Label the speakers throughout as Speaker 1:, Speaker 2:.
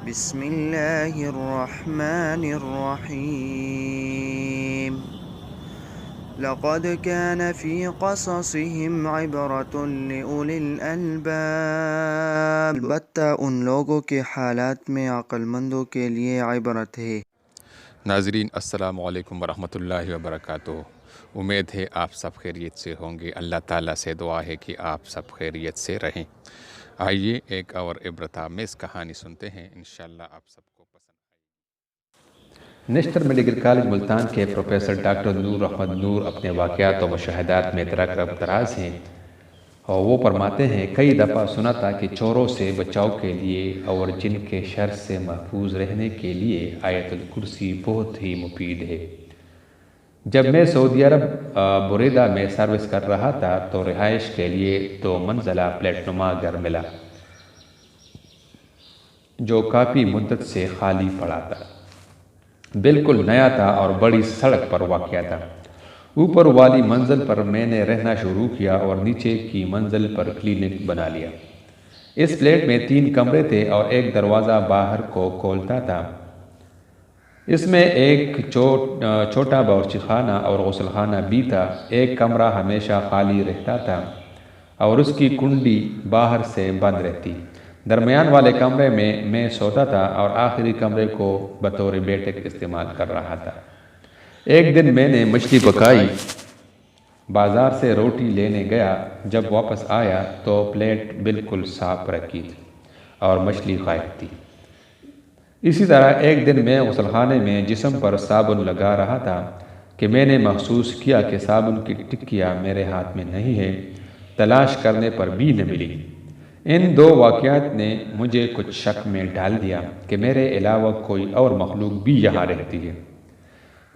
Speaker 1: بسم اللہ الرحمن الرحیم لقد كان في قصصهم عبرة لأولي الألباب البتہ ان لوگوں کے حالات میں عقل مندوں کے لیے عبرت ہے۔
Speaker 2: ناظرین السلام علیکم ورحمۃ اللہ وبرکاتہ۔ امید ہے آپ سب خیریت سے ہوں گے۔ اللہ تعالیٰ سے دعا ہے کہ آپ سب خیریت سے رہیں۔ آئیے ایک اور عبرت آمیز کہانی سنتے ہیں، انشاءاللہ آپ سب کو پسند آئے۔
Speaker 3: نیشنل میڈیکل کالج ملتان کے پروفیسر ڈاکٹر نور احمد نور اپنے واقعات و مشاہدات میں دراز ہیں، اور وہ فرماتے ہیں کئی دفعہ سنا تھا کہ چوروں سے بچاؤ کے لیے اور جن کے شر سے محفوظ رہنے کے لیے آیت الکرسی بہت ہی مفید ہے۔ جب میں سعودی عرب بریدہ میں سروس کر رہا تھا تو رہائش کے لیے 2 منزلہ فلیٹ نما گھر ملا جو کافی مدت سے خالی پڑا تھا، بالکل نیا تھا اور بڑی سڑک پر واقع تھا۔ اوپر والی منزل پر میں نے رہنا شروع کیا اور نیچے کی منزل پر کلینک بنا لیا۔ اس فلیٹ میں 3 کمرے تھے اور ایک دروازہ باہر کو کھولتا تھا۔ اس میں ایک چھوٹا باورچی خانہ اور غسل خانہ بھی تھا۔ ایک کمرہ ہمیشہ خالی رہتا تھا اور اس کی کنڈی باہر سے بند رہتی۔ درمیان والے کمرے میں سوتا تھا اور آخری کمرے کو بطور بیٹھک استعمال کر رہا تھا۔ ایک دن میں نے مچھلی پکائی، بازار سے روٹی لینے گیا۔ جب واپس آیا تو پلیٹ بالکل صاف رکھی تھی اور مچھلی غائب تھی۔ اسی طرح ایک دن میں غسل خانے میں جسم پر صابن لگا رہا تھا کہ میں نے محسوس کیا کہ صابن کی ٹکیاں میرے ہاتھ میں نہیں ہے۔ تلاش کرنے پر بھی نہ ملی۔ ان 2 واقعات نے مجھے کچھ شک میں ڈال دیا کہ میرے علاوہ کوئی اور مخلوق بھی یہاں رہتی ہے۔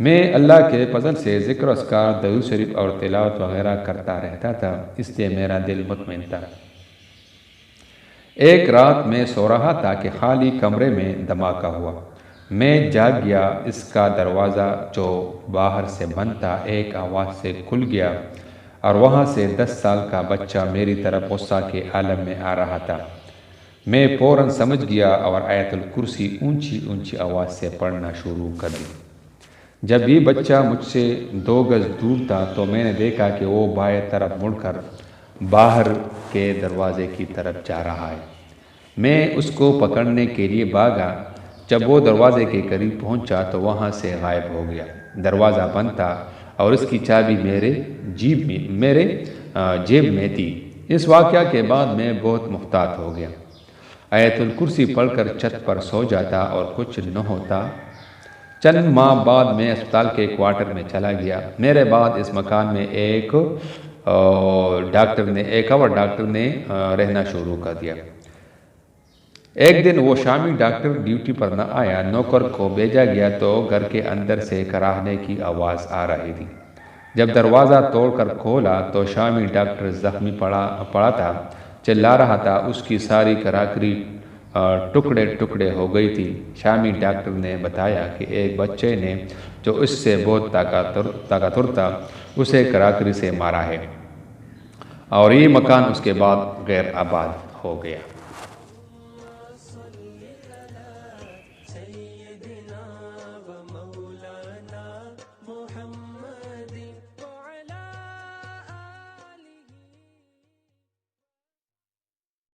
Speaker 3: میں اللہ کے فضل سے ذکر و اذکار، درود شریف اور تلاوت وغیرہ کرتا رہتا تھا، اس لیے میرا دل مطمئن تھا۔ ایک رات میں سو رہا تھا کہ خالی کمرے میں دھماکہ ہوا۔ میں جاگ گیا۔ اس کا دروازہ جو باہر سے بند تھا ایک آواز سے کھل گیا اور وہاں سے 10 سال کا بچہ میری طرف غصہ کے عالم میں آ رہا تھا۔ میں فوراً سمجھ گیا اور آیت الکرسی اونچی آواز سے پڑھنا شروع کر دی۔ جب یہ بچہ مجھ سے 2 گز دور تھا تو میں نے دیکھا کہ وہ بائیں طرف مڑ کر باہر کے دروازے کی طرف جا رہا ہے۔ میں اس کو پکڑنے کے لیے بھاگا۔ جب وہ دروازے کے قریب پہنچا تو وہاں سے غائب ہو گیا۔ دروازہ بند تھا اور اس کی چابی میرے جیب میں تھی۔ اس واقعہ کے بعد میں بہت محتاط ہو گیا۔ آیت الکرسی پڑھ کر چھت پر سو جاتا اور کچھ نہ ہوتا۔ چند ماہ بعد میں اسپتال کے کوارٹر میں چلا گیا۔ میرے بعد اس مکان میں ایک اور ڈاکٹر نے رہنا شروع کر دیا۔ ایک دن وہ شامی ڈاکٹر ڈیوٹی پر نہ آیا۔ نوکر کو بھیجا گیا تو گھر کے اندر سے کراہنے کی آواز آ رہی تھی۔ جب دروازہ توڑ کر کھولا تو شامی ڈاکٹر زخمی پڑا تھا، چلا رہا تھا۔ اس کی ساری کراکری ٹکڑے ہو گئی تھی۔ شامی ڈاکٹر نے بتایا کہ ایک بچے نے جو اس سے بہت طاقتور تھا اسے کراکری سے مارا ہے اور یہ مکان اس کے بعد غیر آباد ہو گیا۔